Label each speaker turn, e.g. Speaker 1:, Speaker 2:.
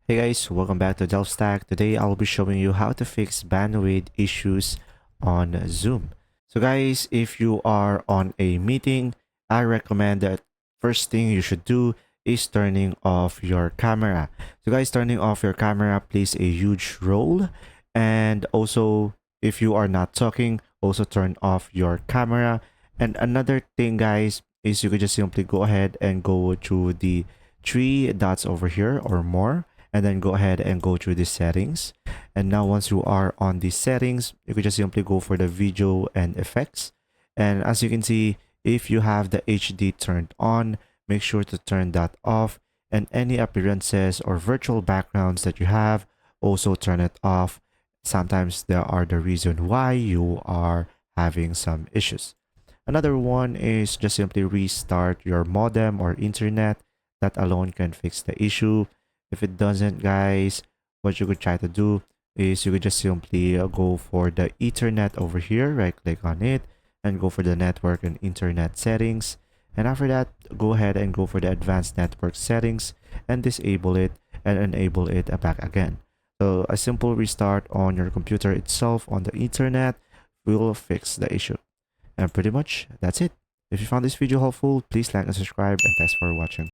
Speaker 1: Hey guys, welcome back to Delph. Today I'll be showing you how to fix bandwidth issues on Zoom. So guys, if you are on a meeting, I recommend that first thing you should do is turning off your camera. So guys, turning off your camera plays a huge role. And also, if you are not talking, also turn off your camera. And another thing guys, is you could just simply go ahead and go to the three dots over here or more, and then go ahead and go through the settings. And now once you are on the settings, you could just simply go for the video and effects. And as you can see, if you have the HD turned on, make sure to turn that off, and any appearances or virtual backgrounds that you have, also turn it off. Sometimes there are the reason why you are having some issues. Another one is just simply restart your modem or internet. That alone can fix the issue. If it doesn't, guys, what you could try to do is you could just simply go for the Ethernet over here, right click on it, and go for the network and internet settings. And after that, go ahead and go for the advanced network settings and disable it and enable it back again. So a simple restart on your computer itself on the Ethernet will fix the issue. And pretty much that's it. If you found this video helpful, please like and subscribe, and thanks for watching.